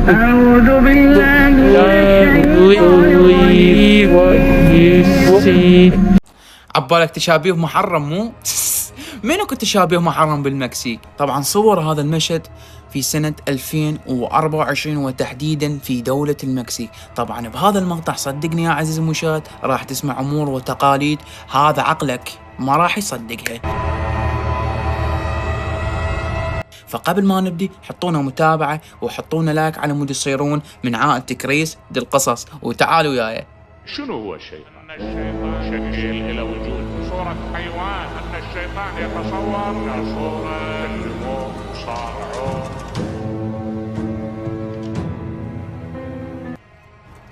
أعوذ بالله عبالك تشابيه محرم مو؟ منو كنت تشابيه محرم بالمكسيك؟ طبعا صور هذا المشهد في سنة 2024 وتحديدا في دولة المكسيك. طبعا بهذا المقطع صدقني يا عزيزي المشاهد راح تسمع أمور وتقاليد هذا عقلك ما راح يصدقها. فقبل ما نبدي حطونا متابعة وحطونا لايك على مود تصيرون من عائلة كريس دي القصص، وتعالوا وياي. شنو هو الشيطان؟ أن الشيطان شكل إلى وجود صورة حيوان، أن الشيطان يتصور كصورة يكلمون يصارعون.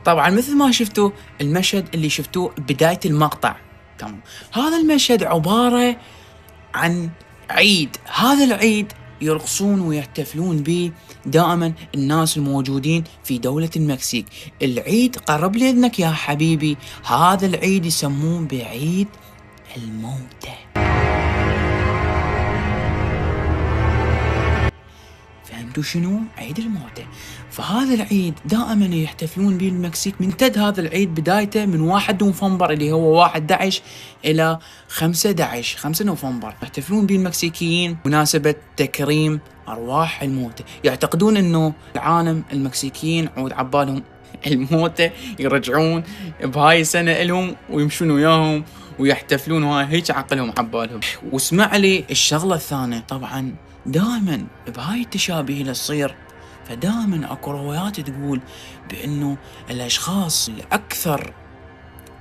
طبعا مثل ما شفتوا المشهد اللي شفتوه بداية المقطع، تمام، هذا المشهد عبارة عن عيد. هذا العيد يرقصون ويحتفلون به دائما الناس الموجودين في دولة المكسيك. العيد قرب لإذنك يا حبيبي، هذا العيد يسمون بعيد الموتى. فهمتوا شنو؟ عيد الموتى. فهذا العيد دائما يحتفلون به المكسيك. ممتد هذا العيد بدايته من 1 نوفمبر اللي هو 11 إلى 5 نوفمبر يحتفلون به المكسيكيين مناسبة تكريم أرواح الموتى. يعتقدون أنه العالم المكسيكيين عود عبالهم الموتى يرجعون بهاي السنة إلهم ويمشون وياهم ويحتفلون، وهاي هيك عقلهم عبالهم. واسمع لي الشغلة الثانية، طبعا دائما بهاي التشابه اللي تصير، فدائما اكو روايات تقول بانه الاشخاص الاكثر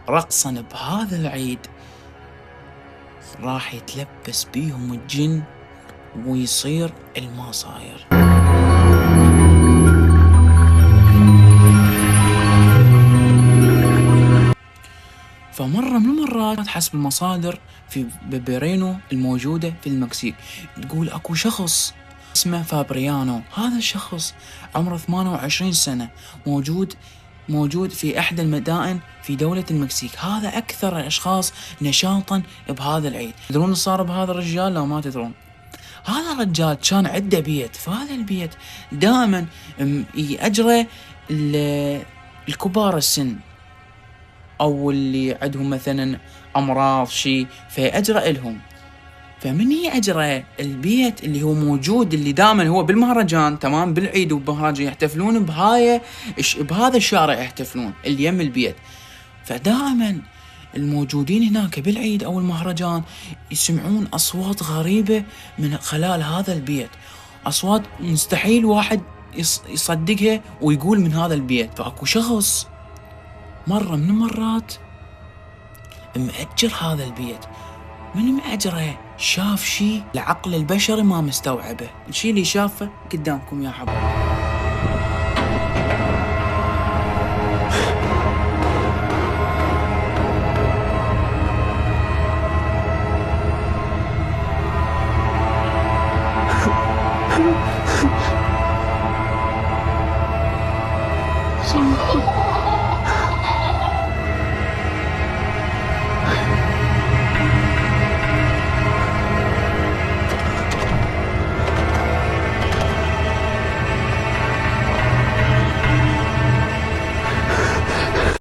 رقصا بهذا العيد راح يتلبس بيهم الجن ويصير المصاير. فمرة من المرات حسب المصادر في بيرينو الموجودة في المكسيك تقول اكو شخص اسمه فابريانو. هذا الشخص عمره 28 سنة، موجود في احدى المدائن في دولة المكسيك. هذا اكثر الاشخاص نشاطا بهذا العيد. تدرون صار بهذا الرجال لو ما تدرون؟ هذا الرجال كان عنده بيت، فهذا البيت دائما يأجره الكبار السن او اللي عندهم مثلا امراض شيء فيأجره لهم. فمن يأجره البيت اللي هو موجود اللي دائما هو بالمهرجان، تمام، بالعيد وبمهرجان يحتفلون بهذا الشارع يحتفلون اللي يم البيت. فدائما الموجودين هناك بالعيد او المهرجان يسمعون اصوات غريبة من خلال هذا البيت، اصوات مستحيل واحد يصدقها ويقول من هذا البيت. فاكو شخص مرة من المرات مأجر هذا البيت، من مأجره شاف شيء العقل البشري ما مستوعبه. الشيء اللي شافه قدامكم يا حبايبي.